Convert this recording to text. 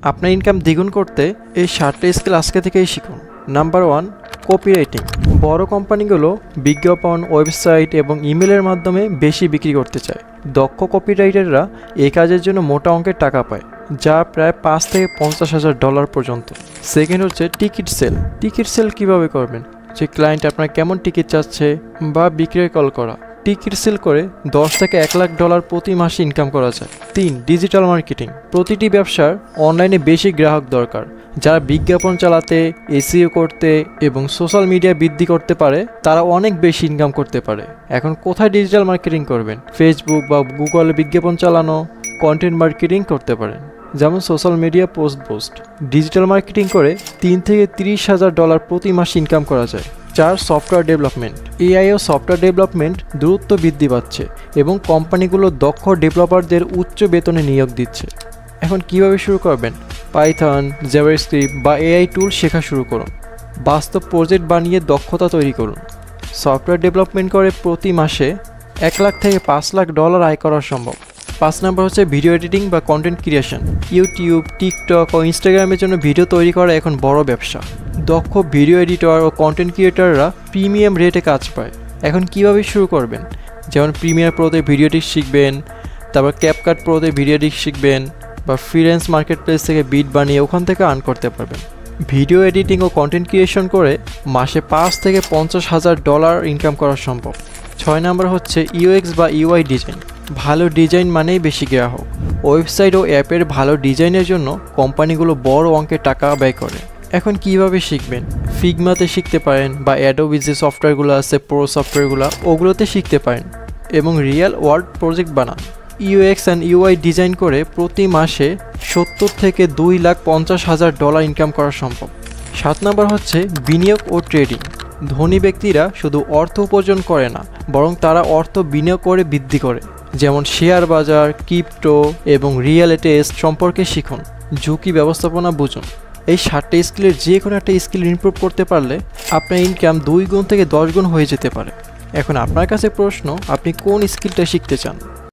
আপনার ইনকাম দ্বিগুণ করতে এই 7টা স্কিল আজকে থেকেই শিখুন। Number 1, copywriting. বড় কোম্পানিগুলো বিজ্ঞাপন, ওয়েবসাইট এবং ইমেলের মাধ্যমে বেশি বিক্রি করতে চায়। দক্ষ কপিরাইটাররা এই কাজের জন্য মোটা অঙ্কের টাকা পায়, যা প্রায় $5,000 থেকে $50,000 পর্যন্ত। সেকেন্ড হচ্ছে টিকিট সেল। টিকিট সেল কীভাবে করবেন? যে ক্লায়েন্ট আপনার কেমন টিকিট চাচ্ছে বা বিক্রয় কল করা। টিকিট সেল করে $10 থেকে $1 লাখ প্রতি মাসে ইনকাম করা যায়। 3, ডিজিটাল মার্কেটিং। প্রতিটি ব্যবসার অনলাইনে বেশি গ্রাহক দরকার, যারা বিজ্ঞাপন চালাতে, এসইও করতে এবং সোশ্যাল মিডিয়া বৃদ্ধি করতে পারে, তারা অনেক বেশি ইনকাম করতে পারে। এখন কোথায় ডিজিটাল মার্কেটিং করবেন? ফেসবুক বা গুগলে বিজ্ঞাপন চালানো, কন্টেন্ট মার্কেটিং করতে পারেন, যেমন social media post. Digital marketing করে $3,000 থেকে $30,000 প্রতি মাসে ইনকাম করা যায়। 4, সফটওয়্যার ডেভেলপমেন্ট। এআই ও সফটওয়্যার ডেভেলপমেন্ট দ্রুত বৃদ্ধি পাচ্ছে এবং কোম্পানিগুলো দক্ষ ডেভেলপারদের উচ্চ বেতনে নিয়োগ দিচ্ছে। এখন কিভাবে শুরু করবেন? পাইথন, জাভাস্ক্রিপ্ট বা এআই টুল শেখা শুরু করুন। বাস্তব প্রজেক্ট বানিয়ে দক্ষতা তৈরি করুন। সফটওয়্যার ডেভেলপমেন্ট করে প্রতি মাসে $1 লাখ থেকে $5 লাখ আয় করা সম্ভব। 5 নাম্বার হচ্ছে ভিডিও এডিটিং বা কন্টেন্ট ক্রিয়েশন। ইউটিউব, টিকটক ও ইনস্টাগ্রামের জন্য ভিডিও তৈরি করা এখন বড় ব্যবসা। দক্ষ ভিডিও এডিটর ও কন্টেন্ট ক্রিয়েটররা প্রিমিয়াম রেটে কাজ পায়। এখন কিভাবে শুরু করবেন? যেমন প্রিমিয়ার প্রোতে ভিডিও এডিট শিখবেন, তারপর ক্যাপকাট প্রোতে ভিডিও এডিট শিখবেন, বা ফ্রিল্যান্স মার্কেট প্লেস থেকে বিট বানিয়ে ওখান থেকে আর্ন করতে পারবেন। ভিডিও এডিটিং ও কন্টেন্ট ক্রিয়েশন করে মাসে $5,000 থেকে $50,000 ইনকাম করা সম্ভব। 6 নাম্বার হচ্ছে ইউএক্স বা ইউআই ডিজাইন। ভালো ডিজাইন মানেই বেশি গ্রাহক। ওয়েবসাইট ও অ্যাপের ভালো ডিজাইনের জন্য কোম্পানিগুলো বড় অঙ্কের টাকা ব্যয় করে। এখন কিভাবে শিখবেন? ফিগমাতে শিখতে পারেন, বা অ্যাডোবি যে সফটওয়্যারগুলো আছে, প্রো সফটওয়্যারগুলো, ওগুলোতে শিখতে পারেন এবং রিয়েল ওয়ার্ল্ড প্রজেক্ট বানান। ইউএক্স অ্যান্ড ইউআই ডিজাইন করে প্রতি মাসে $70,000 থেকে $2,50,000 ইনকাম করা সম্ভব। 7 নাম্বার হচ্ছে বিনিয়োগ ও ট্রেডিং। ধনী ব্যক্তিরা শুধু অর্থ উপার্জন করে না, বরং তারা অর্থ বিনিয়োগ করে বৃদ্ধি করে। যেমন শেয়ার বাজার, ক্রিপ্টো এবং রিয়েল এস্টেট সম্পর্কে শিখুন। ঝুঁকি ব্যবস্থাপনা বুঝুন। এই 7টা স্কিলের যে কোনো একটা স্কিল ইমপ্রুভ করতে পারলে আপনার ইনকাম 2 গুণ থেকে 10 গুণ হয়ে যেতে পারে। এখন আপনার কাছে প্রশ্ন, আপনি কোন স্কিলটা শিখতে চান?